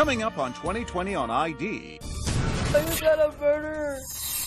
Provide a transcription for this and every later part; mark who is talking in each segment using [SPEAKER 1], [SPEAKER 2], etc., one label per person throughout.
[SPEAKER 1] Coming up on 2020 on ID.
[SPEAKER 2] You got a murderer.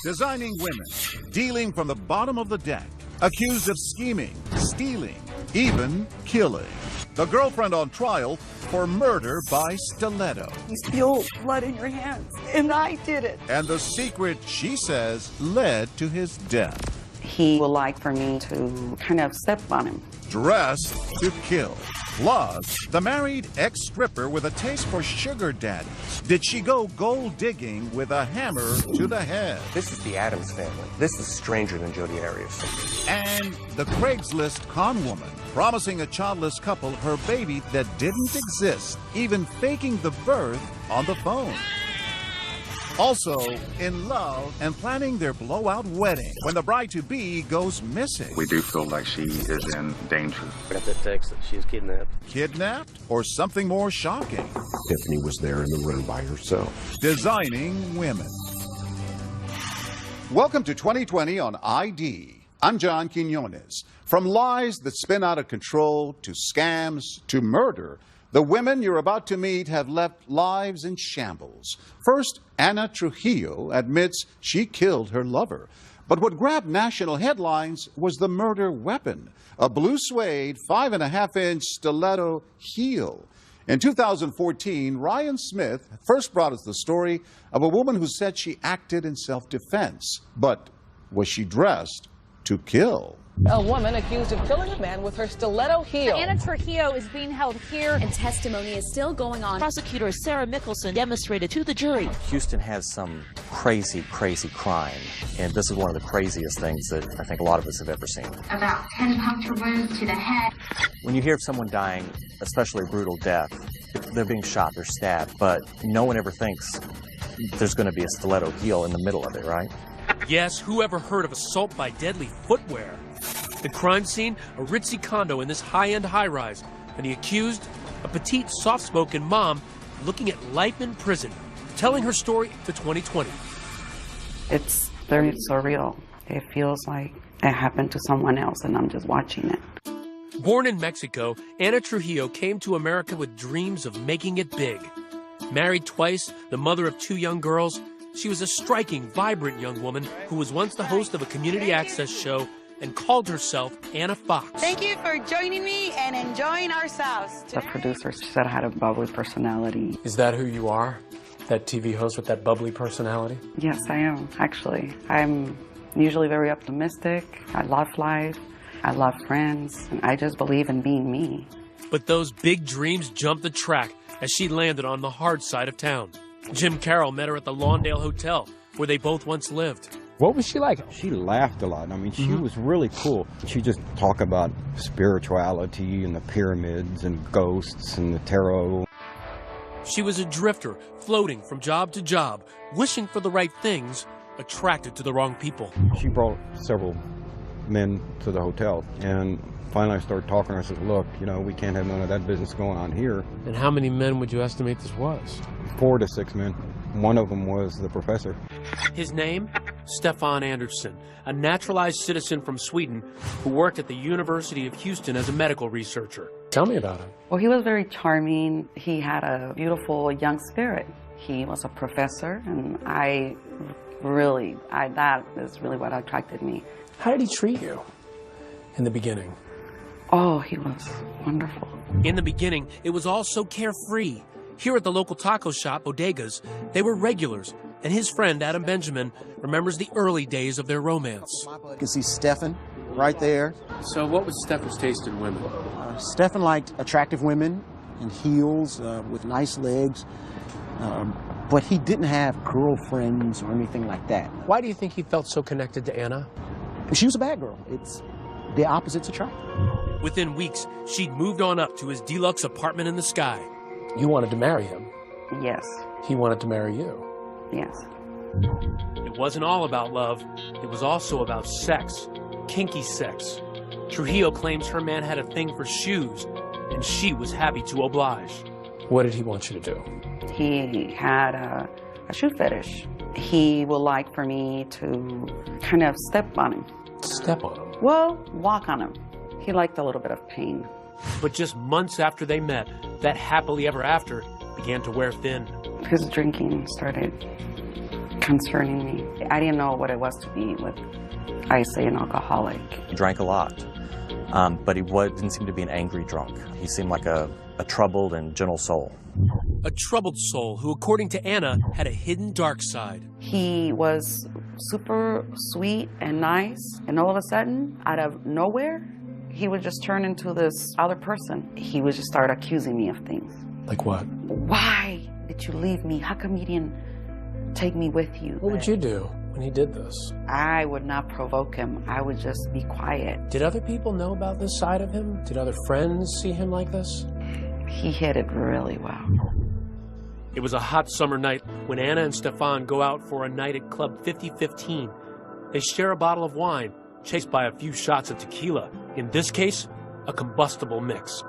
[SPEAKER 1] Designing women, dealing from the bottom of the deck, accused of scheming, stealing, even killing. The girlfriend on trial for murder by stiletto.
[SPEAKER 2] You spill blood in your hands, and I did it.
[SPEAKER 1] And the secret, she says, led to his death.
[SPEAKER 2] He would like for me to kind of step on him.
[SPEAKER 1] Dressed to kill. Plus, the married ex-stripper with a taste for sugar daddies. Did she go gold digging with a hammer to the head?
[SPEAKER 3] This is the Addams family. This is stranger than Jodi Arias.
[SPEAKER 1] And the Craigslist con woman, promising a childless couple her baby that didn't exist, even faking the birth on the phone. Also, in love and planning their blowout wedding when the bride-to-be goes missing.
[SPEAKER 4] We do feel like she is in danger.
[SPEAKER 5] Got that text that she is kidnapped.
[SPEAKER 1] Kidnapped? Or something more shocking?
[SPEAKER 6] Tiffany was there in the room by herself.
[SPEAKER 1] Designing women. Welcome to 2020 on ID. I'm John Quinones. From lies that spin out of control to scams to murder, the women you're about to meet have left lives in shambles. First, Ana Trujillo admits she killed her lover. But what grabbed national headlines was the murder weapon, a blue suede 5.5-inch stiletto heel. In 2014, Ryan Smith first brought us the story of a woman who said she acted in self-defense. But was she dressed to kill?
[SPEAKER 7] A woman accused of killing a man with her stiletto heel.
[SPEAKER 8] Ana Trujillo is being held here, and testimony is still going on.
[SPEAKER 9] Prosecutor Sarah Mickelson demonstrated to the jury.
[SPEAKER 10] Houston has some crazy, crazy crime, and this is one of the craziest things that I think a lot of us have ever seen.
[SPEAKER 11] About 10 puncture wounds to the head.
[SPEAKER 10] When you hear of someone dying, especially a brutal death, they're being shot, they're stabbed, but no one ever thinks there's going to be a stiletto heel in the middle of it, right?
[SPEAKER 12] Yes, who ever heard of assault by deadly footwear? The crime scene, a ritzy condo in this high-end high-rise, and the accused, a petite, soft-spoken mom looking at life in prison, telling her story to 2020.
[SPEAKER 2] It's very surreal. It feels like it happened to someone else, and I'm just watching it.
[SPEAKER 12] Born in Mexico, Ana Trujillo came to America with dreams of making it big. Married twice, the mother of 2 young girls, she was a striking, vibrant young woman who was once the host of a community access show and called herself Anna Fox.
[SPEAKER 13] Thank you for joining me and enjoying ourselves.
[SPEAKER 2] The producer said I had a bubbly personality.
[SPEAKER 12] Is that who you are? That TV host with that bubbly personality?
[SPEAKER 2] Yes, I am, actually. I'm usually very optimistic. I love life. I love friends. And I just believe in being me.
[SPEAKER 12] But those big dreams jumped the track as she landed on the hard side of town. Jim Carroll met her at the Lawndale Hotel, where they both once lived.
[SPEAKER 14] What was she like?
[SPEAKER 15] She laughed a lot. I mean, she was really cool. She just talked about spirituality and the pyramids and ghosts and the tarot.
[SPEAKER 12] She was a drifter, floating from job to job, wishing for the right things, attracted to the wrong people.
[SPEAKER 15] She brought several men to the hotel, and finally I started talking to her. I said, look, you know, we can't have none of that business going on here.
[SPEAKER 12] And how many men would you estimate this was?
[SPEAKER 15] 4 to 6 men. One of them was the professor.
[SPEAKER 12] His name? Stefan Andersson, a naturalized citizen from Sweden who worked at the University of Houston as a medical researcher. Tell me about him.
[SPEAKER 2] Well, he was very charming. He had a beautiful young spirit. He was a professor, and that is really what attracted me.
[SPEAKER 12] How did he treat you in the beginning?
[SPEAKER 2] Oh, he was wonderful.
[SPEAKER 12] In the beginning, it was all so carefree. Here at the local taco shop, Bodegas, they were regulars, and his friend, Adam Benjamin, remembers the early days of their romance.
[SPEAKER 16] You can see Stefan right there.
[SPEAKER 12] So what was Stefan's taste in women?
[SPEAKER 16] Stefan liked attractive women in heels with nice legs, but he didn't have girlfriends or anything like that.
[SPEAKER 12] Why do you think he felt so connected to Anna?
[SPEAKER 16] She was a bad girl. It's the opposites attract.
[SPEAKER 12] Within weeks, she'd moved on up to his deluxe apartment in the sky. You wanted to marry him.
[SPEAKER 2] Yes.
[SPEAKER 12] He wanted to marry you.
[SPEAKER 2] Yes.
[SPEAKER 12] It wasn't all about love. It was also about sex. Kinky sex. Trujillo claims her man had a thing for shoes, and she was happy to oblige. What did he want you to do?
[SPEAKER 2] He had a shoe fetish. He would like for me to kind of step on him.
[SPEAKER 12] Step on him?
[SPEAKER 2] Well, walk on him. He liked a little bit of pain.
[SPEAKER 12] But just months after they met, that happily ever after began to wear thin.
[SPEAKER 2] His drinking started concerning me. I didn't know what it was to be with, I say, an alcoholic.
[SPEAKER 10] He drank a lot, but he didn't seem to be an angry drunk. He seemed like a troubled and gentle soul.
[SPEAKER 12] A troubled soul who, according to Anna, had a hidden dark side.
[SPEAKER 2] He was super sweet and nice, and all of a sudden, out of nowhere, he would just turn into this other person. He would just start accusing me of things.
[SPEAKER 12] Like what?
[SPEAKER 2] Why did you leave me? How come you didn't take me with you?
[SPEAKER 12] What would you do when he did this?
[SPEAKER 2] I would not provoke him. I would just be quiet.
[SPEAKER 12] Did other people know about this side of him? Did other friends see him like this?
[SPEAKER 2] He hid it really well.
[SPEAKER 12] It was a hot summer night when Anna and Stefan go out for a night at Club 5015. They share a bottle of wine, chased by a few shots of tequila. In this case, a combustible mix.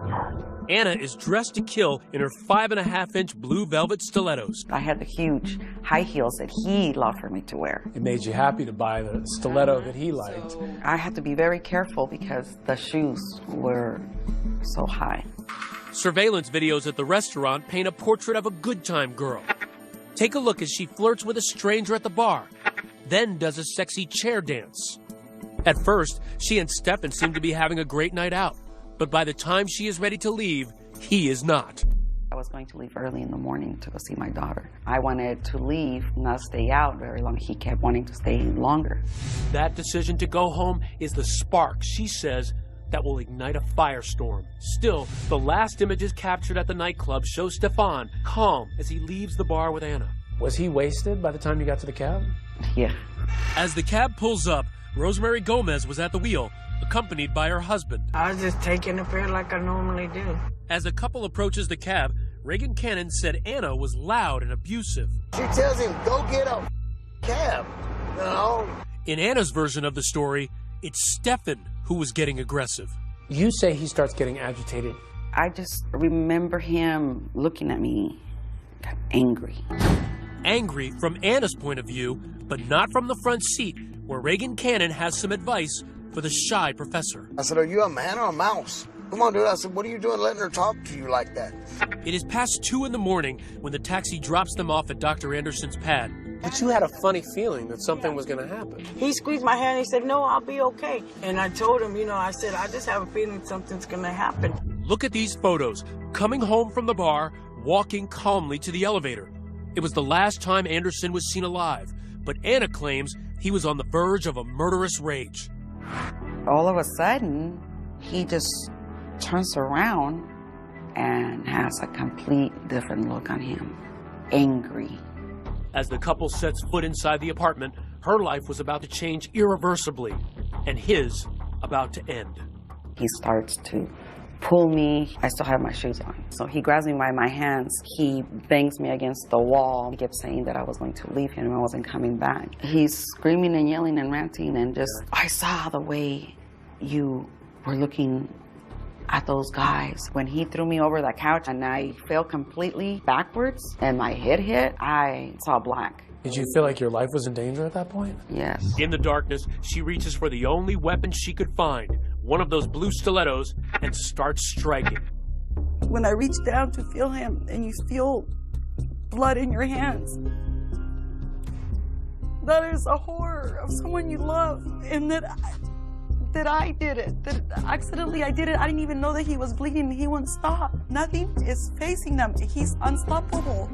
[SPEAKER 12] Anna is dressed to kill in her 5.5-inch blue velvet stilettos.
[SPEAKER 2] I had the huge high heels that he loved for me to wear.
[SPEAKER 12] It made you happy to buy the stiletto that he liked.
[SPEAKER 2] I had to be very careful because the shoes were so high.
[SPEAKER 12] Surveillance videos at the restaurant paint a portrait of a good time girl. Take a look as she flirts with a stranger at the bar, then does a sexy chair dance. At first, she and Stefan seem to be having a great night out, but by the time she is ready to leave, he is not.
[SPEAKER 2] I was going to leave early in the morning to go see my daughter. I wanted to leave, not stay out very long. He kept wanting to stay longer.
[SPEAKER 12] That decision to go home is the spark, she says, that will ignite a firestorm. Still, the last images captured at the nightclub show Stefan calm as he leaves the bar with Anna. Was he wasted by the time you got to the cab?
[SPEAKER 2] Yeah.
[SPEAKER 12] As the cab pulls up, Rosemary Gomez was at the wheel, accompanied by her husband.
[SPEAKER 13] I was just taking the fare like I normally do.
[SPEAKER 12] As the couple approaches the cab, Reagan Cannon said Anna was loud and abusive.
[SPEAKER 14] She tells him, go get a cab. No.
[SPEAKER 12] In Anna's version of the story, it's Stefan who was getting aggressive. You say he starts getting agitated.
[SPEAKER 2] I just remember him looking at me angry.
[SPEAKER 12] Angry from Anna's point of view, but not from the front seat, where Reagan Cannon has some advice for the shy professor.
[SPEAKER 14] I said, are you a man or a mouse? Come on, dude. I said, what are you doing letting her talk to you like that?
[SPEAKER 12] It is past 2 in the morning when the taxi drops them off at Dr. Anderson's pad.
[SPEAKER 5] But you had a funny feeling that something was going to happen.
[SPEAKER 13] He squeezed my hand and he said, no, I'll be okay. And I told him, I said, I just have a feeling something's going to happen.
[SPEAKER 12] Look at these photos. Coming home from the bar, walking calmly to the elevator. It was the last time Anderson was seen alive, but Anna claims he was on the verge of a murderous rage.
[SPEAKER 2] All of a sudden, he just turns around and has a complete different look on him. Angry.
[SPEAKER 12] As the couple sets foot inside the apartment, her life was about to change irreversibly, and his about to end.
[SPEAKER 2] He starts to pull me. I still have my shoes on. So he grabs me by my hands. He bangs me against the wall. He kept saying that I was going to leave him and I wasn't coming back. He's screaming and yelling and ranting and just, I saw the way you were looking at those guys. When he threw me over the couch and I fell completely backwards and my head hit, I saw black.
[SPEAKER 12] Did you feel like your life was in danger at that point?
[SPEAKER 2] Yes.
[SPEAKER 12] In the darkness, she reaches for the only weapon she could find, one of those blue stilettos, and starts striking.
[SPEAKER 2] When I reach down to feel him and you feel blood in your hands, that is a horror of someone you love, and that I did it, that accidentally I did it. I didn't even know that he was bleeding and he wouldn't stop. Nothing is facing them. He's unstoppable.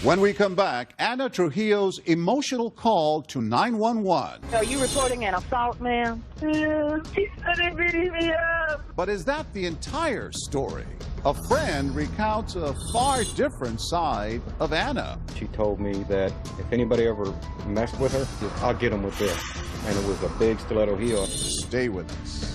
[SPEAKER 1] When we come back, Anna Trujillo's emotional call to 911.
[SPEAKER 13] Are you reporting an assault, ma'am? Yeah, he started beating me up.
[SPEAKER 1] But is that the entire story? A friend recounts a far different side of Anna.
[SPEAKER 15] She told me that if anybody ever messed with her, I'll get them with this. And it was a big stiletto heel.
[SPEAKER 1] Stay with us.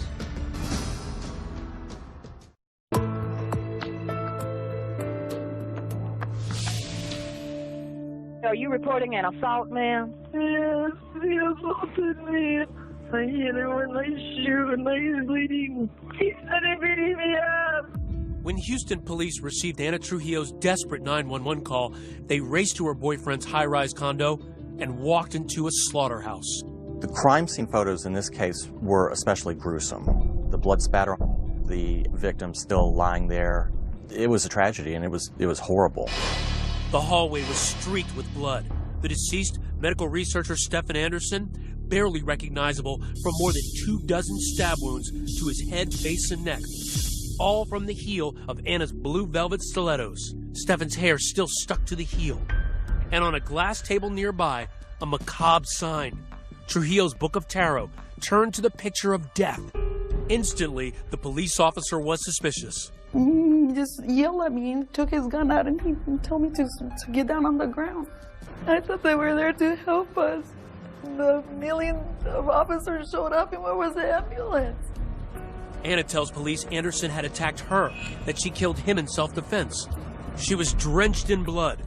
[SPEAKER 13] Are you reporting an assault, ma'am? Yeah, he assaulted me. I hit her with my shoe and he's bleeding. He started beating me up.
[SPEAKER 12] When Houston police received Anna Trujillo's desperate 911 call, they raced to her boyfriend's high-rise condo and walked into a slaughterhouse.
[SPEAKER 10] The crime scene photos in this case were especially gruesome. The blood spatter, the victim still lying there, It was a tragedy, and it was horrible.
[SPEAKER 12] The hallway was streaked with blood. The deceased, medical researcher Stephen Anderson, barely recognizable from more than 24 stab wounds to his head, face, and neck, all from the heel of Anna's blue velvet stilettos. Stephen's hair still stuck to the heel. And on a glass table nearby, a macabre sign. Trujillo's Book of Tarot turned to the picture of death. Instantly, the police officer was suspicious.
[SPEAKER 2] He just yelled at me and took his gun out and he told me to get down on the ground. I thought they were there to help us. The millions of officers showed up and where was the ambulance?
[SPEAKER 12] Anna tells police Anderson had attacked her, that she killed him in self-defense. She was drenched in blood.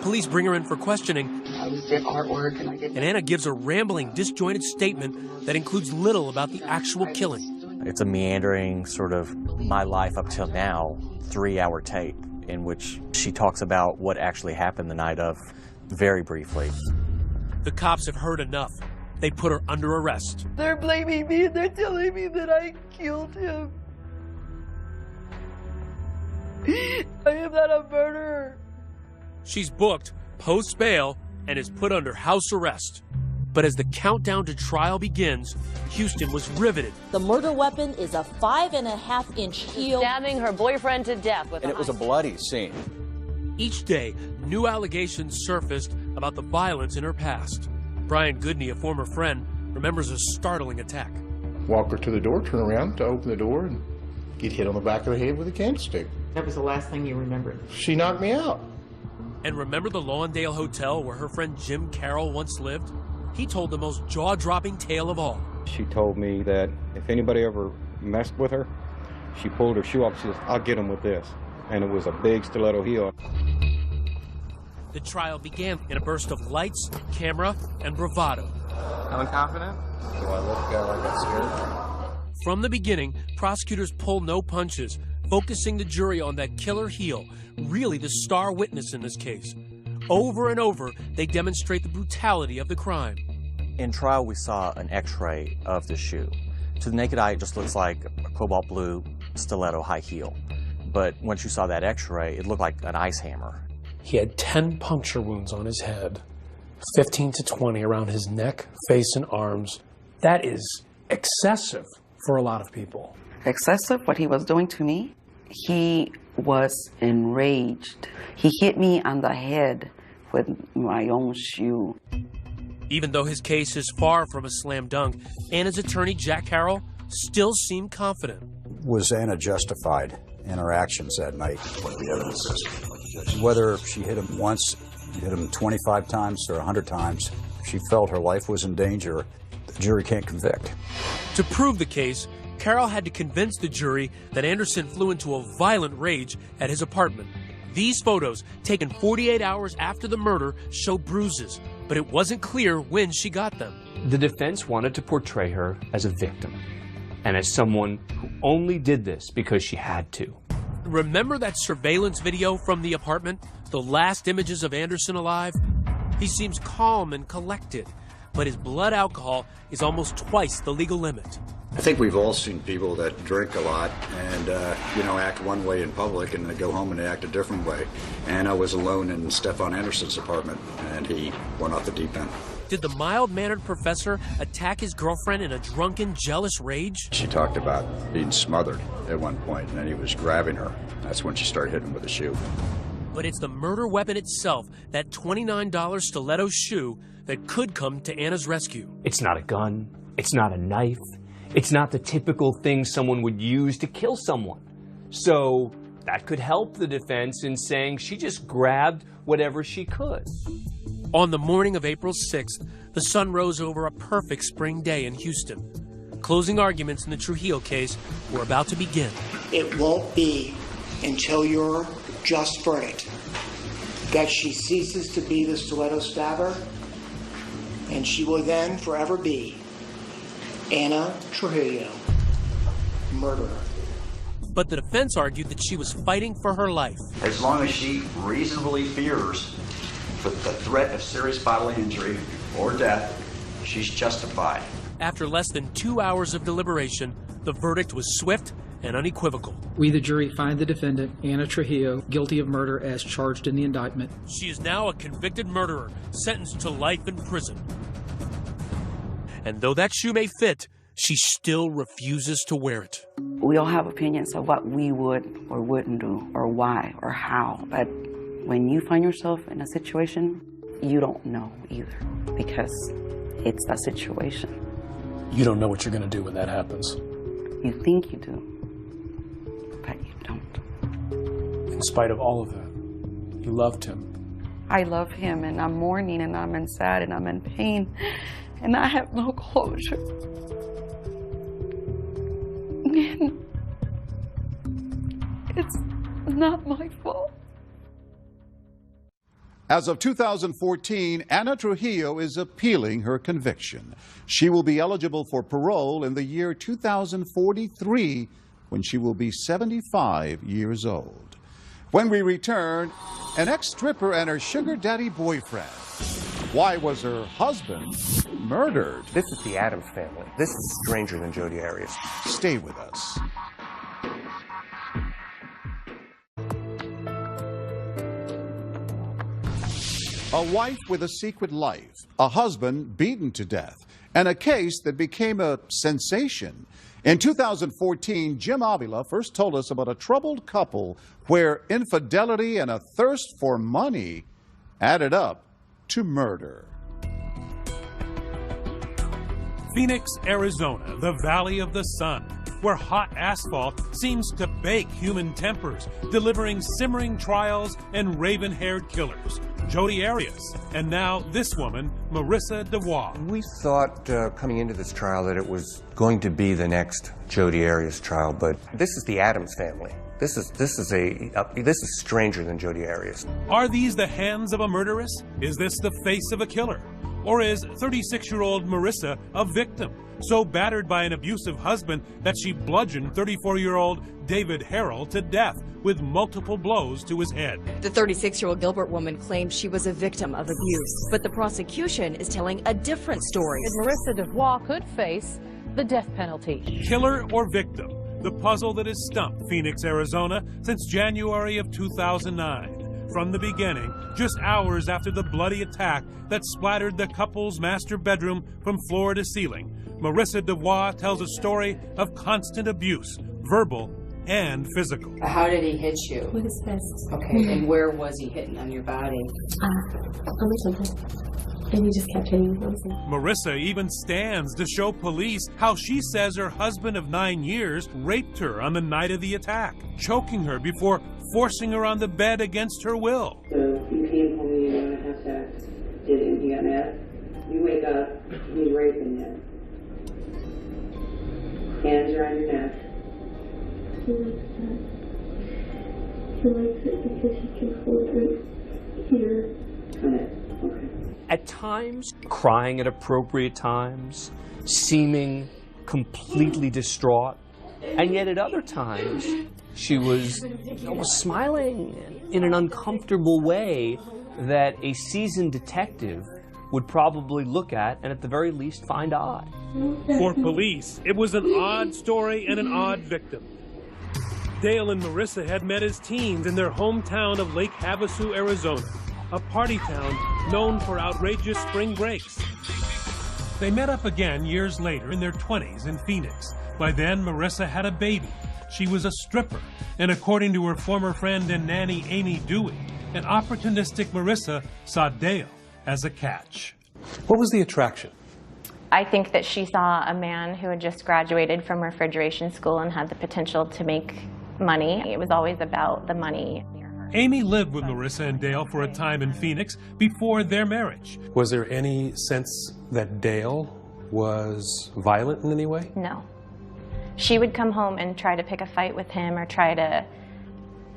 [SPEAKER 12] Police bring her in for questioning,
[SPEAKER 2] I was did artwork
[SPEAKER 12] and Anna gives a rambling, disjointed statement that includes little about the actual killing.
[SPEAKER 10] It's a meandering sort of my life up till now 3-hour tape in which she talks about what actually happened the night of very briefly.
[SPEAKER 12] The cops have heard enough. They put her under arrest.
[SPEAKER 2] They're blaming me. They're telling me that I killed him. I am not a murderer.
[SPEAKER 12] She's booked post-bail and is put under house arrest. But as the countdown to trial begins, Houston was riveted.
[SPEAKER 9] The murder weapon is a 5.5-inch heel.
[SPEAKER 7] Stabbing her boyfriend to death with
[SPEAKER 15] And it was a bloody scene.
[SPEAKER 12] Each day, new allegations surfaced about the violence in her past. Brian Goodney, a former friend, remembers a startling attack.
[SPEAKER 17] Walk her to the door, turn around to open the door, and get hit on the back of the head with a candlestick.
[SPEAKER 7] That was the last thing you remembered.
[SPEAKER 17] She knocked me out.
[SPEAKER 12] And remember the Lawndale Hotel where her friend Jim Carroll once lived? He told the most jaw-dropping tale of all.
[SPEAKER 15] She told me that if anybody ever messed with her, she pulled her shoe off. She says, I'll get them with this. And it was a big stiletto heel.
[SPEAKER 12] The trial began in a burst of lights, camera, and bravado.
[SPEAKER 4] Feeling confident? Do I look like I got scared?
[SPEAKER 12] From the beginning, prosecutors pulled no punches, focusing the jury on that killer heel, really the star witness in this case. Over and over, they demonstrate the brutality of the crime.
[SPEAKER 10] In trial, we saw an x-ray of the shoe. To the naked eye, it just looks like a cobalt blue stiletto high heel. But once you saw that x-ray, it looked like an ice hammer.
[SPEAKER 5] He had 10 puncture wounds on his head, 15 to 20 around his neck, face, and arms. That is excessive for a lot of people.
[SPEAKER 2] Excessive, what he was doing to me? He was enraged. He hit me on the head with my own shoe.
[SPEAKER 12] Even though his case is far from a slam dunk, Anna's attorney, Jack Carroll, still seemed confident.
[SPEAKER 18] Was Anna justified in her actions that night? What the evidence is. Whether she hit him once, hit him 25 times or 100 times, if she felt her life was in danger, the jury can't convict.
[SPEAKER 12] To prove the case, Carroll had to convince the jury that Anderson flew into a violent rage at his apartment. These photos, taken 48 hours after the murder, show bruises, but it wasn't clear when she got them.
[SPEAKER 19] The defense wanted to portray her as a victim and as someone who only did this because she had to.
[SPEAKER 12] Remember that surveillance video from the apartment? The last images of Anderson alive? He seems calm and collected, but his blood alcohol is almost twice the legal limit.
[SPEAKER 18] I think we've all seen people that drink a lot and, act one way in public and they go home and they act a different way. Anna was alone in Stefan Anderson's apartment and he went off the deep end.
[SPEAKER 12] Did the mild-mannered professor attack his girlfriend in a drunken, jealous rage?
[SPEAKER 18] She talked about being smothered at one point and then he was grabbing her. That's when she started hitting him with a shoe.
[SPEAKER 12] But it's the murder weapon itself, that $29 stiletto shoe, that could come to Anna's rescue.
[SPEAKER 19] It's not a gun. It's not a knife. It's not the typical thing someone would use to kill someone. So that could help the defense in saying she just grabbed whatever she could.
[SPEAKER 12] On the morning of April 6th, the sun rose over a perfect spring day in Houston. Closing arguments in the Trujillo case were about to begin.
[SPEAKER 20] It won't be until your just verdict that she ceases to be the stiletto stabber, and she will then forever be Anna Trujillo, murderer.
[SPEAKER 12] But the defense argued that she was fighting for her life.
[SPEAKER 21] As long as she reasonably fears the threat of serious bodily injury or death, she's justified.
[SPEAKER 12] After less than 2 hours of deliberation, the verdict was swift and unequivocal.
[SPEAKER 3] We, the jury, find the defendant, Anna Trujillo, guilty of murder as charged in the indictment.
[SPEAKER 12] She is now a convicted murderer, sentenced to life in prison. And though that shoe may fit, she still refuses to wear it.
[SPEAKER 2] We all have opinions of what we would or wouldn't do, or why, or how. But when you find yourself in a situation, you don't know either, because it's a situation.
[SPEAKER 5] You don't know what you're going to do when that happens.
[SPEAKER 2] You think you do, but you don't.
[SPEAKER 5] In spite of all of that, you loved him.
[SPEAKER 2] I love him, and I'm mourning, and I'm sad, and I'm in pain, and I have no closure. And it's not my fault.
[SPEAKER 1] As of 2014, Anna Trujillo is appealing her conviction. She will be eligible for parole in the year 2043, when she will be 75 years old. When we return, an ex-stripper and her sugar daddy boyfriend. Why was her husband murdered?
[SPEAKER 22] This is the Addams family. This is stranger than Jodi Arias.
[SPEAKER 1] Stay with us. A wife with a secret life, a husband beaten to death, and a case that became a sensation. In 2014, Jim Avila first told us about a troubled couple where infidelity and a thirst for money added up to murder.
[SPEAKER 23] Phoenix, Arizona, the Valley of the Sun, where hot asphalt seems to bake human tempers, delivering simmering trials and raven-haired killers. Jodi Arias, and now this woman, Marissa DeWaugh.
[SPEAKER 22] We thought coming into this trial that it was going to be the next Jodi Arias trial, but this is the Addams family. This is stranger than Jodi Arias.
[SPEAKER 23] Are these the hands of a murderess? Is this the face of a killer? Or is 36-year-old Marissa a victim, so battered by an abusive husband that she bludgeoned 34-year-old David Harrell to death with multiple blows to his head?
[SPEAKER 24] The 36-year-old Gilbert woman claims she was a victim of abuse, but the prosecution is telling a different story.
[SPEAKER 7] Marissa DeWaugh could face the death penalty.
[SPEAKER 23] Killer or victim? The puzzle that has stumped Phoenix, Arizona since January of 2009. From the beginning, just hours after the bloody attack that splattered the couple's master bedroom from floor to ceiling, Marissa DeWaugh tells a story of constant abuse, verbal and physical.
[SPEAKER 25] How did he hit you?
[SPEAKER 26] With his fists.
[SPEAKER 25] Okay, and where was he hitting on your body?
[SPEAKER 26] And he just kept hitting me.
[SPEAKER 23] Marissa even stands to show police how she says her husband of 9 years raped her on the night of the attack, choking her before forcing her on the bed against her will.
[SPEAKER 27] So you came home, you want to have sex, didn't you? Got mad? You wake up, he's raping you. Hands are on your neck.
[SPEAKER 26] He likes that. He likes it because he can hold right here.
[SPEAKER 27] Got it. Okay.
[SPEAKER 19] At times, crying at appropriate times, seeming completely distraught, and yet at other times, she was almost smiling in an uncomfortable way that a seasoned detective would probably look at and at the very least find odd.
[SPEAKER 23] For police, it was an odd story and an odd victim. Dale and Marissa had met as teens in their hometown of Lake Havasu, Arizona, a party town known for outrageous spring breaks. They met up again years later in their 20s in Phoenix. By then, Marissa had a baby. She was a stripper, and according to her former friend and nanny, Amy Dewey, an opportunistic Marissa saw Dale as a catch.
[SPEAKER 12] What was the attraction?
[SPEAKER 28] I think that she saw a man who had just graduated from refrigeration school and had the potential to make money. It was always about the money.
[SPEAKER 23] Amy lived with Marissa and Dale for a time in Phoenix before their marriage.
[SPEAKER 12] Was there any sense that Dale was violent in any way?
[SPEAKER 28] No. She would come home and try to pick a fight with him or try to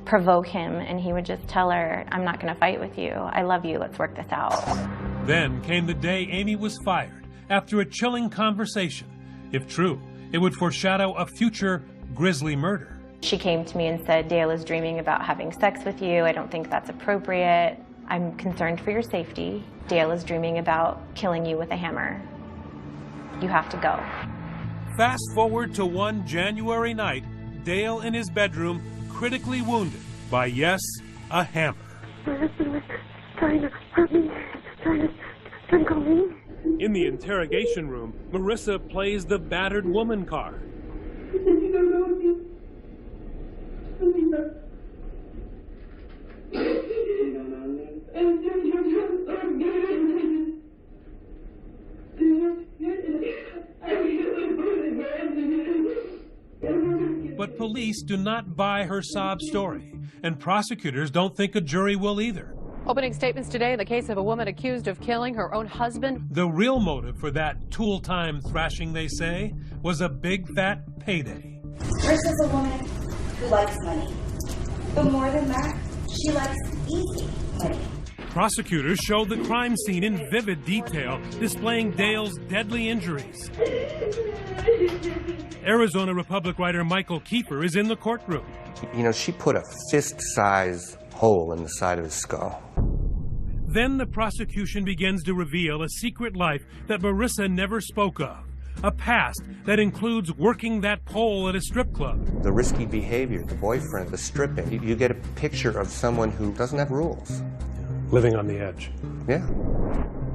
[SPEAKER 28] provoke him, and he would just tell her, I'm not going to fight with you. I love you. Let's work this out.
[SPEAKER 23] Then came the day Amy was fired after a chilling conversation. If true, it would foreshadow a future grisly murder.
[SPEAKER 28] She came to me and said, Dale is dreaming about having sex with you. I don't think that's appropriate. I'm concerned for your safety. Dale is dreaming about killing you with a hammer. You have to go.
[SPEAKER 23] Fast forward to one January night, Dale in his bedroom, critically wounded by, yes, a hammer.
[SPEAKER 26] My husband was trying to hurt me, trying to kill me.
[SPEAKER 23] In the interrogation room, Marissa plays the battered woman card. But police do not buy her sob story, and prosecutors don't think a jury will either.
[SPEAKER 7] Opening statements today in the case of a woman accused of killing her own husband.
[SPEAKER 23] The real motive for that tool-time thrashing, they say, was a big fat payday.
[SPEAKER 6] Marissa's a woman who likes money. But more than that, she likes easy money.
[SPEAKER 23] Prosecutors showed the crime scene in vivid detail, displaying Dale's deadly injuries. Arizona Republic writer Michael Kiefer is in the courtroom.
[SPEAKER 22] You know, she put a fist-size hole in the side of his skull.
[SPEAKER 23] Then the prosecution begins to reveal a secret life that Marissa never spoke of. A past that includes working that pole at a strip club.
[SPEAKER 22] The risky behavior, the boyfriend, the stripping. You get a picture of someone who doesn't have rules.
[SPEAKER 23] Living on the edge.
[SPEAKER 22] Yeah.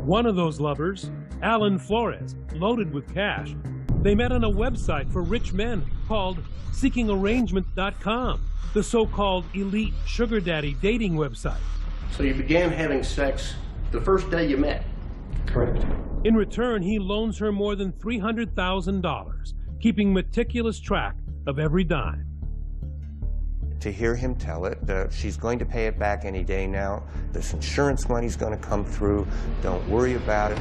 [SPEAKER 23] One of those lovers, Alan Flores, loaded with cash. They met on a website for rich men called SeekingArrangement.com, the so-called elite sugar daddy dating website.
[SPEAKER 8] So you began having sex the first day you met?
[SPEAKER 23] Correct. In return, he loans her more than $300,000, keeping meticulous track of every dime.
[SPEAKER 22] To hear him tell it, she's going to pay it back any day now. This insurance money's going to come through. Don't worry about it.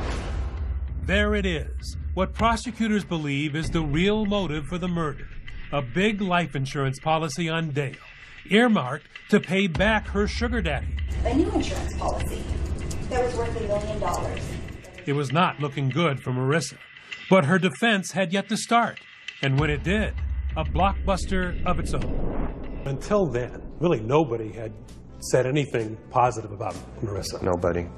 [SPEAKER 23] There it is. What prosecutors believe is the real motive for the murder. A big life insurance policy on Dale, earmarked to pay back her sugar daddy.
[SPEAKER 6] A new insurance policy that was worth $1 million.
[SPEAKER 23] It was not looking good for Marissa, but her defense had yet to start. And when it did, a blockbuster of its own.
[SPEAKER 9] Until then, really nobody had said anything positive about Marissa.
[SPEAKER 22] Nobody.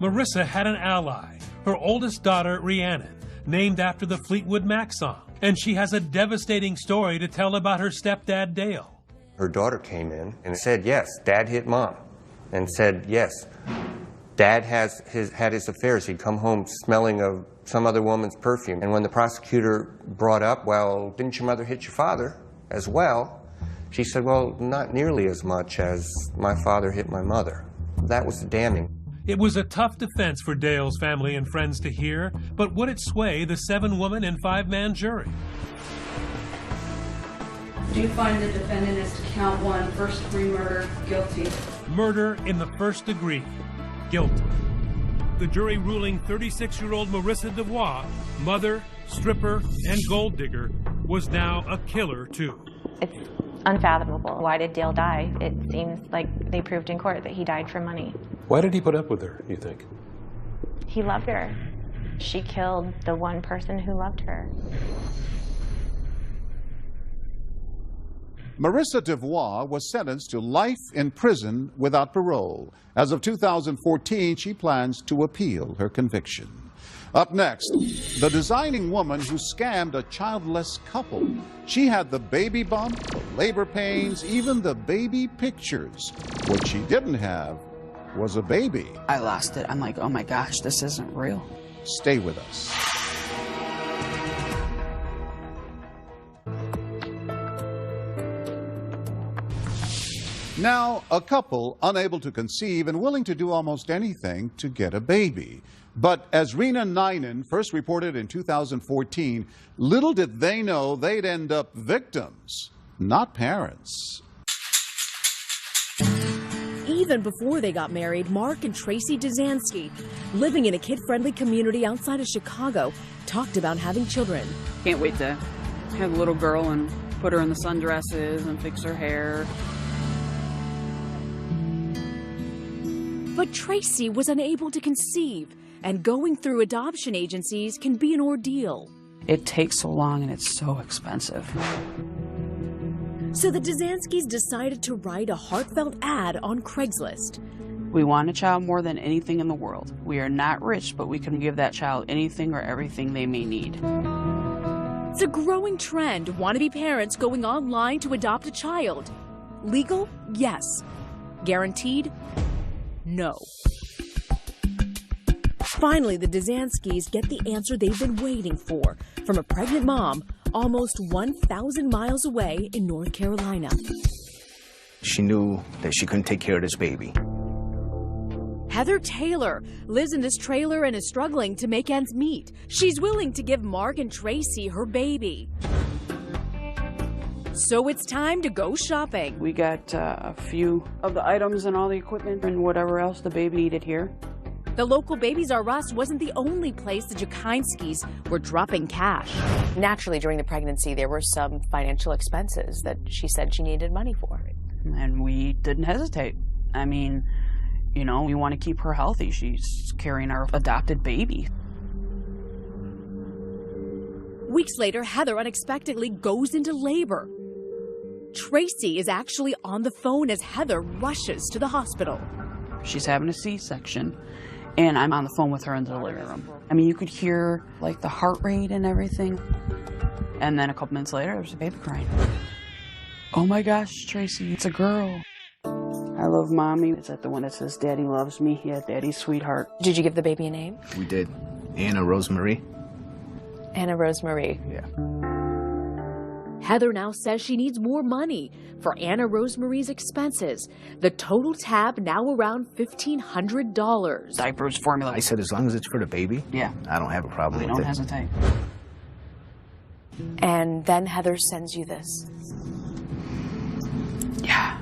[SPEAKER 23] Marissa had an ally, her oldest daughter, Rhiannon, named after the Fleetwood Mac song. And she has a devastating story to tell about her stepdad, Dale.
[SPEAKER 22] Her daughter came in and said, yes, Dad hit Mom. And said, yes, Dad had his affairs. He'd come home smelling of some other woman's perfume. And when the prosecutor brought up, well, didn't your mother hit your father as well? She said, well, not nearly as much as my father hit my mother. That was damning.
[SPEAKER 23] It was a tough defense for Dale's family and friends to hear, but would it sway the 7-woman and 5-man jury?
[SPEAKER 25] Do you find the defendant as to count 1, first-degree murder, guilty?
[SPEAKER 23] Murder in the first degree, guilty. The jury ruling 36-year-old Marissa DeVois, mother, stripper, and gold digger, was now a killer too.
[SPEAKER 28] It's unfathomable. Why did Dale die? It seems like they proved in court that he died for money.
[SPEAKER 9] Why did he put up with her, you think?
[SPEAKER 28] He loved her. She killed the one person who loved her.
[SPEAKER 1] Marissa DeVois was sentenced to life in prison without parole. As of 2014, she plans to appeal her conviction. Up next, the designing woman who scammed a childless couple. She had the baby bump, the labor pains, even the baby pictures. What she didn't have was a baby.
[SPEAKER 2] I lost it. I'm like, oh my gosh, this isn't real.
[SPEAKER 1] Stay with us. Now, a couple unable to conceive and willing to do almost anything to get a baby. But as Rena Ninen first reported in 2014, little did they know they'd end up victims, not parents.
[SPEAKER 11] Even before they got married, Mark and Tracy Dzansky, living in a kid-friendly community outside of Chicago, talked about having children.
[SPEAKER 13] Can't wait to have a little girl and put her in the sundresses and fix her hair.
[SPEAKER 11] But Tracy was unable to conceive, and going through adoption agencies can be an ordeal.
[SPEAKER 2] It takes so long and it's so expensive.
[SPEAKER 11] So the Dzanskys decided to write a heartfelt ad on Craigslist.
[SPEAKER 2] We want a child more than anything in the world. We are not rich, but we can give that child anything or everything they may need.
[SPEAKER 11] It's a growing trend, wannabe parents going online to adopt a child. Legal? Yes. Guaranteed? No. Finally, the Dzanskis get the answer they've been waiting for from a pregnant mom almost 1,000 miles away in North Carolina.
[SPEAKER 4] She knew that she couldn't take care of this baby.
[SPEAKER 11] Heather Taylor lives in this trailer and is struggling to make ends meet. She's willing to give Mark and Tracy her baby. So it's time to go shopping.
[SPEAKER 13] We got a few of the items and all the equipment and whatever else the baby needed here.
[SPEAKER 11] The local Babies R Us wasn't the only place the Jakinskis were dropping cash.
[SPEAKER 10] Naturally, during the pregnancy, there were some financial expenses that she said she needed money for.
[SPEAKER 13] And we didn't hesitate. I mean, you know, we want to keep her healthy. She's carrying our adopted baby.
[SPEAKER 11] Weeks later, Heather unexpectedly goes into labor. Tracy is actually on the phone as Heather rushes to the hospital.
[SPEAKER 13] She's having a C-section, and I'm on the phone with her in the living room. I mean, you could hear, like, the heart rate and everything. And then a couple minutes later, there's a baby crying. Oh my gosh, Tracy, it's a girl. I love Mommy. Is that the one that says Daddy loves me? Yeah, Daddy's sweetheart.
[SPEAKER 10] Did you give the baby a name?
[SPEAKER 4] We did. Anna Rosemary.
[SPEAKER 10] Anna Rosemary.
[SPEAKER 4] Yeah.
[SPEAKER 11] Heather now says she needs more money for Anna Rosemary's expenses. The total tab now around $1,500.
[SPEAKER 13] Diapers, formula.
[SPEAKER 4] I said as long as it's for the baby,
[SPEAKER 13] yeah,
[SPEAKER 4] I don't have a problem with it.
[SPEAKER 13] Don't hesitate.
[SPEAKER 10] And then Heather sends you this.
[SPEAKER 13] Yeah,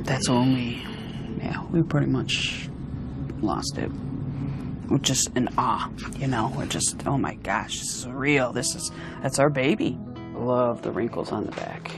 [SPEAKER 13] that's when we pretty much lost it. We're just in awe, you know. We're just, oh my gosh, this is real. That's our baby. I love the wrinkles on the back.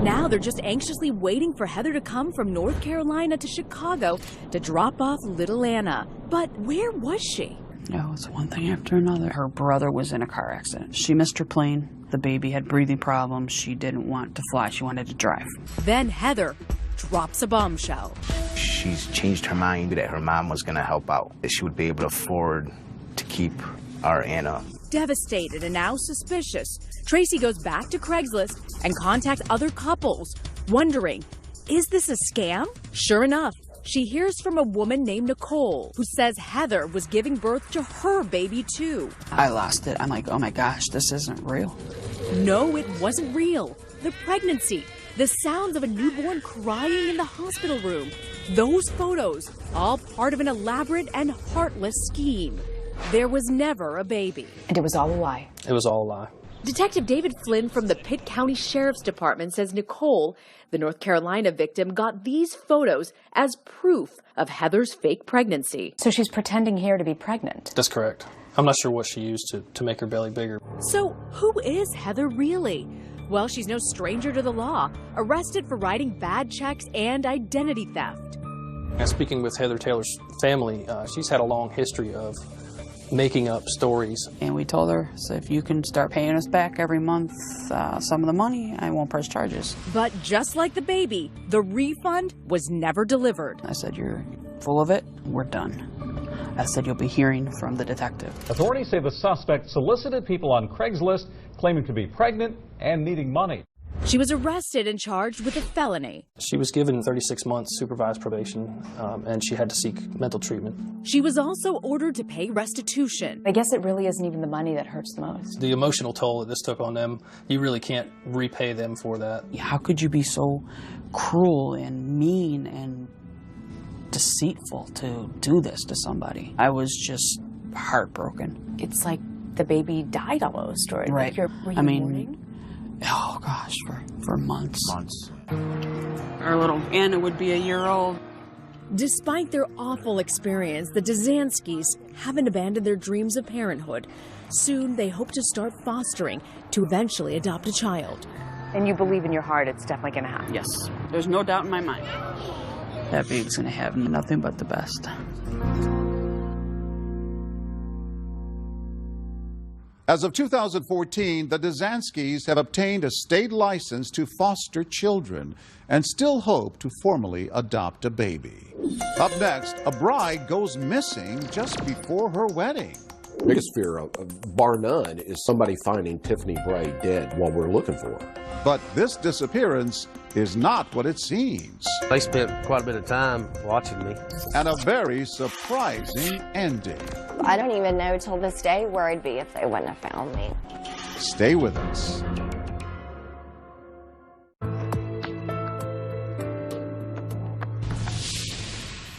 [SPEAKER 11] Now they're just anxiously waiting for Heather to come from North Carolina to Chicago to drop off little Anna. But where was she?
[SPEAKER 13] Oh, it's one thing after another. Her brother was in a car accident. She missed her plane. The baby had breathing problems. She didn't want to fly. She wanted to drive.
[SPEAKER 11] Then Heather drops a bombshell.
[SPEAKER 4] She's changed her mind that her mom was going to help out, that she would be able to afford to keep our Anna.
[SPEAKER 11] Devastated and now suspicious, Tracy goes back to Craigslist and contacts other couples, wondering, is this a scam? Sure enough, she hears from a woman named Nicole who says Heather was giving birth to her baby too.
[SPEAKER 13] I lost it. I'm like, oh my gosh, this isn't real.
[SPEAKER 11] No, it wasn't real. The pregnancy, the sounds of a newborn crying in the hospital room, those photos, all part of an elaborate and heartless scheme. There was never a baby.
[SPEAKER 10] And it was all a lie.
[SPEAKER 5] It was all a lie.
[SPEAKER 11] Detective David Flynn from the Pitt County Sheriff's Department says Nicole, the North Carolina victim, got these photos as proof of Heather's fake pregnancy.
[SPEAKER 10] So she's pretending here to be pregnant.
[SPEAKER 5] That's correct. I'm not sure what she used to make her belly bigger.
[SPEAKER 11] So who is Heather really? Well, she's no stranger to the law, arrested for writing bad checks and identity theft.
[SPEAKER 5] And speaking with Heather Taylor's family, she's had a long history of making up stories.
[SPEAKER 13] And we told her, so if you can start paying us back every month some of the money, I won't press charges.
[SPEAKER 11] But just like the baby, the refund was never delivered.
[SPEAKER 13] I said, you're full of it, we're done. I said, you'll be hearing from the detective.
[SPEAKER 14] Authorities say the suspect solicited people on Craigslist claiming to be pregnant and needing money.
[SPEAKER 11] She was arrested and charged with a felony.
[SPEAKER 5] She was given 36 months supervised probation, and she had to seek mental treatment.
[SPEAKER 11] She was also ordered to pay restitution.
[SPEAKER 10] I guess it really isn't even the money that hurts the most.
[SPEAKER 5] The emotional toll that this took on them, you really can't repay them for that.
[SPEAKER 13] How could you be so cruel and mean and deceitful to do this to somebody? I was just heartbroken.
[SPEAKER 10] It's like the baby died almost, or
[SPEAKER 13] right.
[SPEAKER 10] Were you mourning?
[SPEAKER 13] Oh gosh, for months. Our little Anna would be a year old.
[SPEAKER 11] Despite their awful experience, the Dzanskis haven't abandoned their dreams of parenthood. Soon, they hope to start fostering to eventually adopt a child.
[SPEAKER 10] And you believe in your heart it's definitely going to happen?
[SPEAKER 13] Yes. There's no doubt in my mind. That baby's going to have nothing but the best.
[SPEAKER 1] As of 2014, the Dzanskis have obtained a state license to foster children and still hope to formally adopt a baby. Up next, a bride goes missing just before her wedding.
[SPEAKER 3] Biggest fear, bar none, is somebody finding Tiffany Bray dead while we're looking for her.
[SPEAKER 1] But this disappearance is not what it seems.
[SPEAKER 15] They spent quite a bit of time watching me.
[SPEAKER 1] And a very surprising ending.
[SPEAKER 16] I don't even know till this day where I'd be if they wouldn't have found me.
[SPEAKER 1] Stay with us.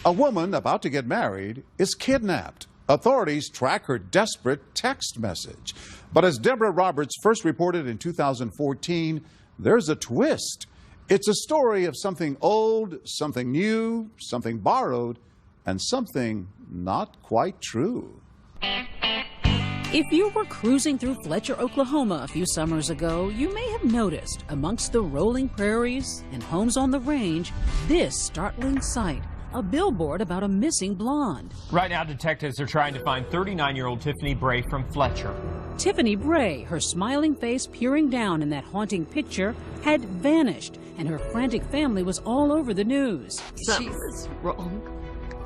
[SPEAKER 1] A woman about to get married is kidnapped. Authorities track her desperate text message. But as Deborah Roberts first reported in 2014, there's a twist. It's a story of something old, something new, something borrowed, and something not quite true.
[SPEAKER 11] If you were cruising through Fletcher, Oklahoma a few summers ago, you may have noticed amongst the rolling prairies and homes on the range this startling sight. A billboard about a missing blonde.
[SPEAKER 17] Right now, detectives are trying to find 39-year-old Tiffany Bray from Fletcher.
[SPEAKER 11] Tiffany Bray, her smiling face peering down in that haunting picture, had vanished, and her frantic family was all over the news.
[SPEAKER 18] She's wrong.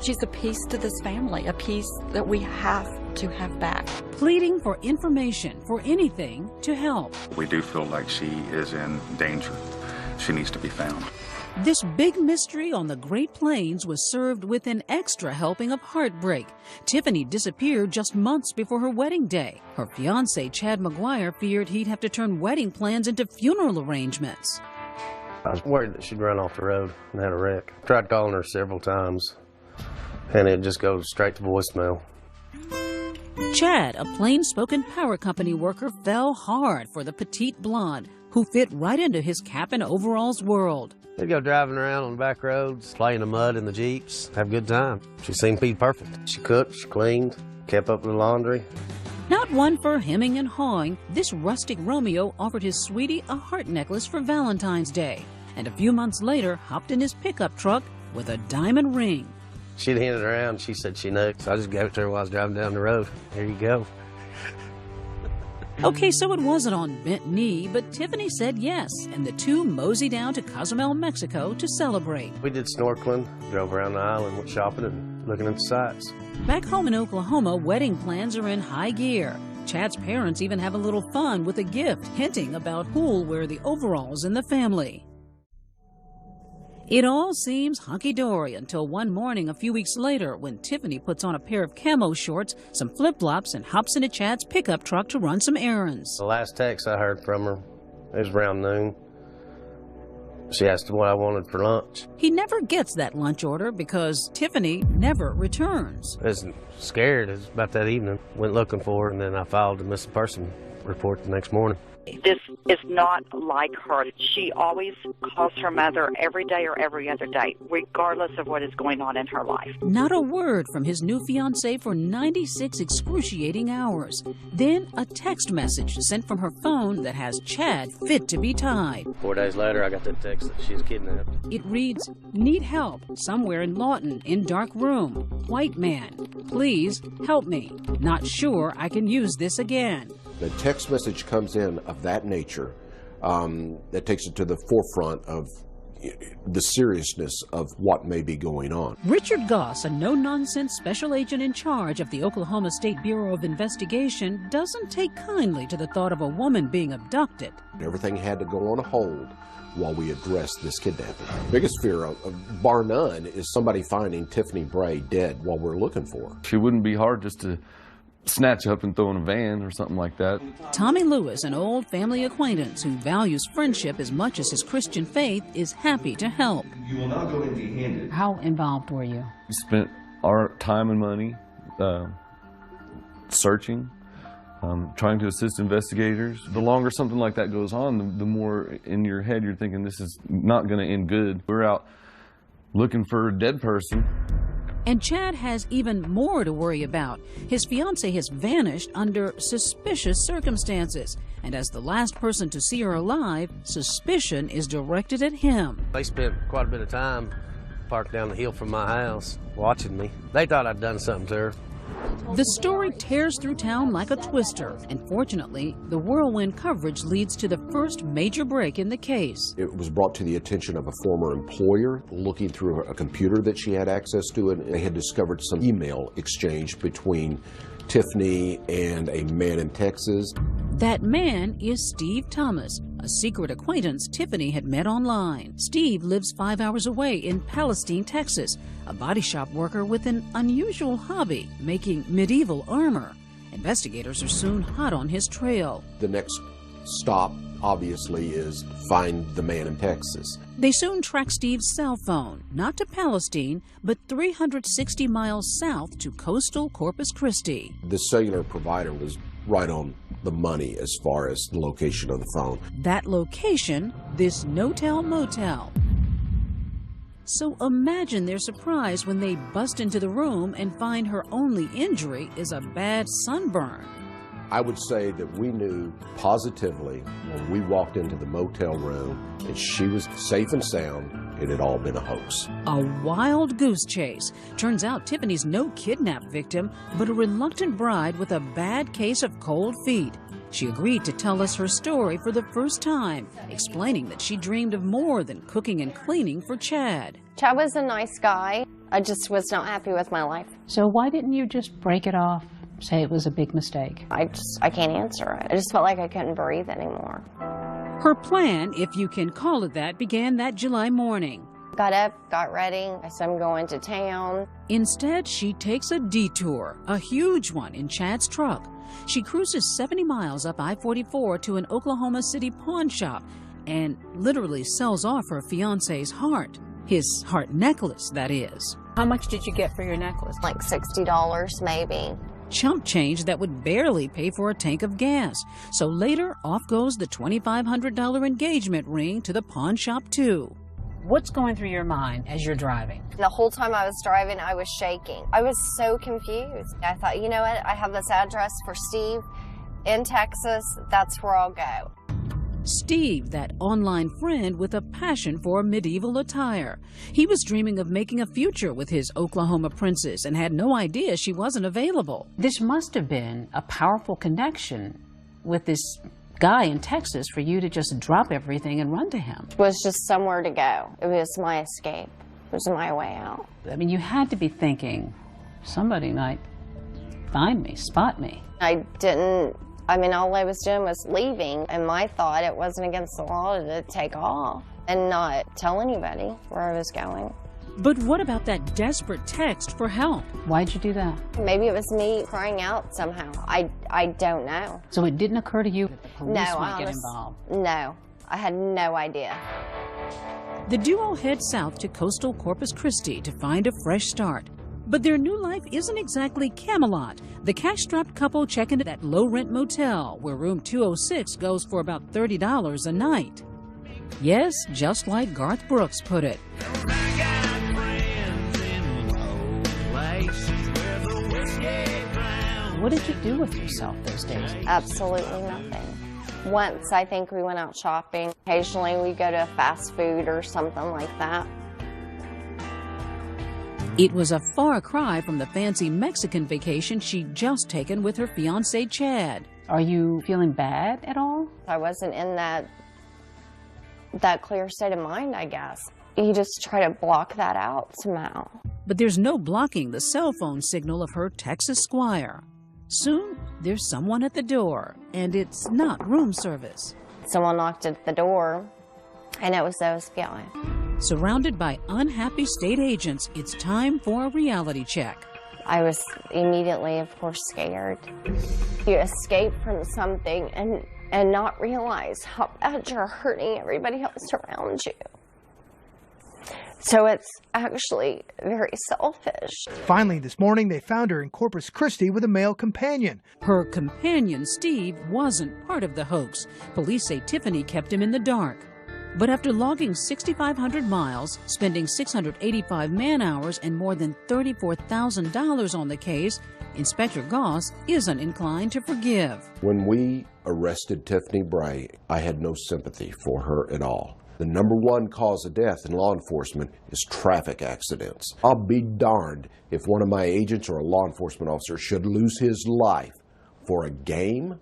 [SPEAKER 18] She's a piece to this family, a piece that we have to have back.
[SPEAKER 11] Pleading for information, for anything to help.
[SPEAKER 20] We do feel like she is in danger. She needs to be found.
[SPEAKER 11] This big mystery on the Great Plains was served with an extra helping of heartbreak. Tiffany disappeared just months before her wedding day. Her fiancé, Chad McGuire, feared he'd have to turn wedding plans into funeral arrangements.
[SPEAKER 15] I was worried that she'd run off the road and had a wreck. Tried calling her several times, and it just goes straight to voicemail.
[SPEAKER 11] Chad, a plain-spoken power company worker, fell hard for the petite blonde who fit right into his cap and overalls world.
[SPEAKER 15] They'd go driving around on the back roads, play in the mud in the Jeeps, have a good time. She seemed to be perfect. She cooked, she cleaned, kept up with the laundry.
[SPEAKER 11] Not one for hemming and hawing, this rustic Romeo offered his sweetie a heart necklace for Valentine's Day, and a few months later hopped in his pickup truck with a diamond ring.
[SPEAKER 15] She'd handed it around, she said she knew, so I just gave it to her while I was driving down the road. Here you go.
[SPEAKER 11] Okay, so it wasn't on bent knee, but Tiffany said yes, and the two moseyed down to Cozumel, Mexico to celebrate.
[SPEAKER 15] We did snorkeling, drove around the island, went shopping and looking at the sights.
[SPEAKER 11] Back home in Oklahoma, wedding plans are in high gear. Chad's parents even have a little fun with a gift, hinting about who'll wear the overalls in the family. It all seems hunky-dory until one morning a few weeks later when Tiffany puts on a pair of camo shorts, some flip-flops, and hops into Chad's pickup truck to run some errands.
[SPEAKER 15] The last text I heard from her, it was around noon. She asked what I wanted for lunch.
[SPEAKER 11] He never gets that lunch order because Tiffany never returns.
[SPEAKER 15] I was scared. It was about that evening. Went looking for her, and then I filed a missing person report the next morning.
[SPEAKER 21] This is not like her. She always calls her mother every day or every other day, regardless of what is going on in her life.
[SPEAKER 11] Not a word from his new fiancée for 96 excruciating hours. Then a text message sent from her phone that has Chad fit to be tied.
[SPEAKER 15] 4 days later, I got that text that she's kidnapped.
[SPEAKER 11] It reads, "Need help somewhere in Lawton, in dark room. White man. Please help me. Not sure I can use this again."
[SPEAKER 3] The text message comes in of that nature that takes it to the forefront of the seriousness of what may be going on.
[SPEAKER 11] Richard Goss, a no-nonsense special agent in charge of the Oklahoma State Bureau of Investigation, doesn't take kindly to the thought of a woman being abducted.
[SPEAKER 3] Everything had to go on hold while we address this kidnapping. Biggest fear, bar none, is somebody finding Tiffany Bray dead while we're looking for her.
[SPEAKER 24] She wouldn't be hard just to snatch up and throw in a van or something like that.
[SPEAKER 11] Tommy Lewis, an old family acquaintance who values friendship as much as his Christian faith, is happy to help.
[SPEAKER 29] You will not go empty-handed.
[SPEAKER 13] How involved were you?
[SPEAKER 24] We spent our time and money searching, trying to assist investigators. The longer something like that goes on, the more in your head you're thinking this is not going to end good. We're out looking for a dead person.
[SPEAKER 11] And Chad has even more to worry about. His fiancée has vanished under suspicious circumstances. And as the last person to see her alive, suspicion is directed at him.
[SPEAKER 15] They spent quite a bit of time parked down the hill from my house watching me. They thought I'd done something to her.
[SPEAKER 11] The story tears through town like a twister, and fortunately, the whirlwind coverage leads to the first major break in the case.
[SPEAKER 3] It was brought to the attention of a former employer looking through a computer that she had access to, and they had discovered some email exchange between Tiffany and a man in Texas.
[SPEAKER 6] That man is Steve Thomas, a secret acquaintance Tiffany had met online. Steve lives 5 hours away in Palestine, Texas, a body shop worker with an unusual hobby, making medieval armor. Investigators are soon hot on his trail.
[SPEAKER 3] The next stop, obviously, is find the man in Texas.
[SPEAKER 6] They soon track Steve's cell phone, not to Palestine, but 360 miles south to coastal Corpus Christi.
[SPEAKER 3] The cellular provider was right on the money as far as the location of the phone.
[SPEAKER 6] That location, this no-tell motel. So imagine their surprise when they bust into the room and find her only injury is a bad sunburn.
[SPEAKER 3] I would say that we knew positively when we walked into the motel room that she was safe and sound. It had all been a hoax.
[SPEAKER 6] A wild goose chase. Turns out Tiffany's no kidnap victim, but a reluctant bride with a bad case of cold feet. She agreed to tell us her story for the first time, explaining that she dreamed of more than cooking and cleaning for Chad.
[SPEAKER 16] Chad was a nice guy. I just was not happy with my life.
[SPEAKER 7] So why didn't you just break it off, say it was a big mistake?
[SPEAKER 16] I can't answer it. I just felt like I couldn't breathe anymore.
[SPEAKER 6] Her plan, if you can call it that, began that July morning.
[SPEAKER 16] Got up, got ready. I said I'm going to town.
[SPEAKER 6] Instead, she takes a detour, a huge one, in Chad's truck. She cruises 70 miles up I-44 to an Oklahoma City pawn shop and literally sells off her fiancé's heart. His heart necklace, that is.
[SPEAKER 7] How much did you get for your necklace?
[SPEAKER 16] Like $60 maybe.
[SPEAKER 6] Chump change that would barely pay for a tank of gas. So later, off goes the $2,500 engagement ring to the pawn shop, too.
[SPEAKER 7] What's going through your mind as you're driving?
[SPEAKER 16] The whole time I was driving, I was shaking. I was so confused. I thought, you know what? I have this address for Steve in Texas. That's where I'll go.
[SPEAKER 6] Steve, that online friend with a passion for medieval attire. He was dreaming of making a future with his Oklahoma princess and had no idea she wasn't available.
[SPEAKER 7] This must have been a powerful connection with this guy in Texas for you to just drop everything and run to him.
[SPEAKER 16] It was just somewhere to go. It was my escape. It was my way out.
[SPEAKER 7] I mean, you had to be thinking, somebody might find me, spot me.
[SPEAKER 16] I mean, all I was doing was leaving, and my thought, it wasn't against the law to take off and not tell anybody where I was going.
[SPEAKER 6] But what about that desperate text for help?
[SPEAKER 7] Why'd you do that?
[SPEAKER 16] Maybe it was me crying out somehow. I don't know.
[SPEAKER 7] So it didn't occur to you that the police might get involved?
[SPEAKER 16] No, I had no idea.
[SPEAKER 6] The duo head south to coastal Corpus Christi to find a fresh start. But their new life isn't exactly Camelot. The cash-strapped couple check into that low-rent motel where room 206 goes for about $30 a night. Yes, just like Garth Brooks put it.
[SPEAKER 7] What did you do with yourself those days?
[SPEAKER 16] Absolutely nothing. Once, I think we went out shopping. Occasionally, we go to a fast food or something like that.
[SPEAKER 6] It was a far cry from the fancy Mexican vacation she'd just taken with her fiancé, Chad.
[SPEAKER 7] Are you feeling bad at all?
[SPEAKER 16] I wasn't in that clear state of mind, I guess. You just try to block that out somehow.
[SPEAKER 6] But there's no blocking the cell phone signal of her Texas squire. Soon, there's someone at the door, and it's not room service.
[SPEAKER 16] Someone knocked at the door, and it was the FBI.
[SPEAKER 6] Surrounded by unhappy state agents, it's time for a reality check.
[SPEAKER 16] I was immediately, of course, scared. You escape from something and not realize how bad you're hurting everybody else around you. So it's actually very selfish.
[SPEAKER 8] Finally, this morning, they found her in Corpus Christi with a male companion.
[SPEAKER 6] Her companion, Steve, wasn't part of the hoax. Police say Tiffany kept him in the dark. But after logging 6,500 miles, spending 685 man-hours, and more than $34,000 on the case, Inspector Goss isn't inclined to forgive.
[SPEAKER 3] When we arrested Tiffany Bray, I had no sympathy for her at all. The #1 cause of death in law enforcement is traffic accidents. I'll be darned if one of my agents or a law enforcement officer should lose his life for a game.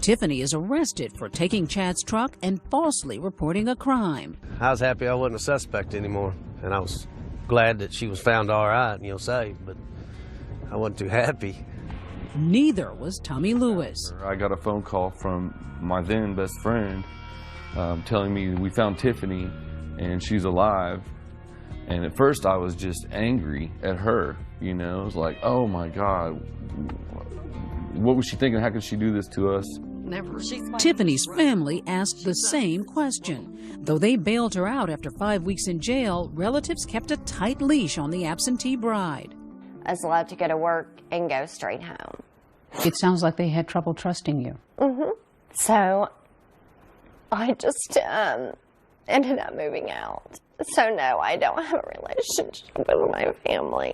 [SPEAKER 6] Tiffany is arrested for taking Chad's truck and falsely reporting a crime.
[SPEAKER 15] I was happy I wasn't a suspect anymore, and I was glad that she was found all right, safe, but I wasn't too happy.
[SPEAKER 6] Neither was Tommy Lewis.
[SPEAKER 24] I got a phone call from my then best friend telling me we found Tiffany and she's alive. And at first I was just angry at her, you know. It was like, oh my God, what was she thinking? How could she do this to us?
[SPEAKER 18] Never.
[SPEAKER 6] Tiffany's family asked the same question. Though they bailed her out after 5 weeks in jail, relatives kept a tight leash on the absentee bride.
[SPEAKER 16] I was allowed to go to work and go straight home.
[SPEAKER 7] It sounds like they had trouble trusting you.
[SPEAKER 16] So I just ended up moving out. So no, I don't have a relationship with my family.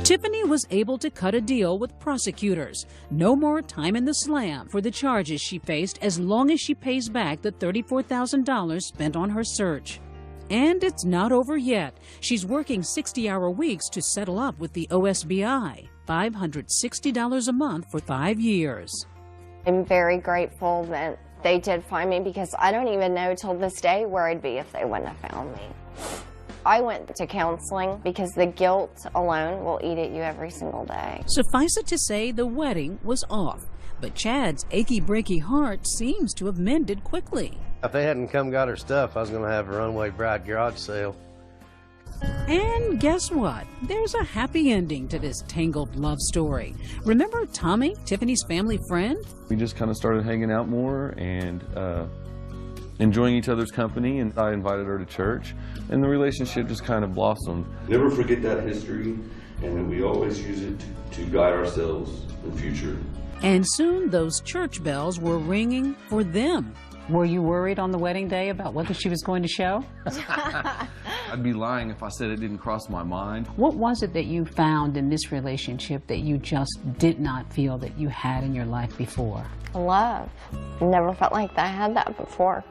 [SPEAKER 6] Tiffany was able to cut a deal with prosecutors. No more time in the slam for the charges she faced as long as she pays back the $34,000 spent on her search. And it's not over yet. She's working 60-hour weeks to settle up with the OSBI, $560 a month for 5 years.
[SPEAKER 16] I'm very grateful that they did find me, because I don't even know till this day where I'd be if they wouldn't have found me. I went to counseling because the guilt alone will eat at you every single day.
[SPEAKER 6] Suffice it to say, the wedding was off, but Chad's achy breaky heart seems to have mended quickly.
[SPEAKER 15] If they hadn't come got her stuff, I was going to have a runaway bride garage sale.
[SPEAKER 6] And guess what? There's a happy ending to this tangled love story. Remember Tommy, Tiffany's family friend?
[SPEAKER 24] We just kind of started hanging out more and enjoying each other's company, and I invited her to church, and the relationship just kind of blossomed.
[SPEAKER 9] Never forget that history, and that we always use it to guide ourselves in the future.
[SPEAKER 6] And soon those church bells were ringing for them.
[SPEAKER 7] Were you worried on the wedding day about whether she was going to show?
[SPEAKER 24] I'd be lying if I said it didn't cross my mind.
[SPEAKER 7] What was it that you found in this relationship that you just did not feel that you had in your life before?
[SPEAKER 16] Love. Never felt like I had that before.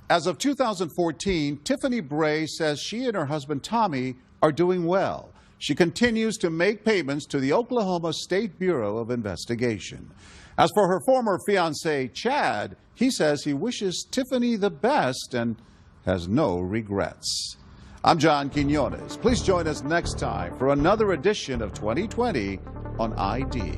[SPEAKER 1] As of 2014, Tiffany Bray says she and her husband Tommy are doing well. She continues to make payments to the Oklahoma State Bureau of Investigation. As for her former fiancé, Chad, he says he wishes Tiffany the best and has no regrets. I'm John Quinones. Please join us next time for another edition of 2020 on ID.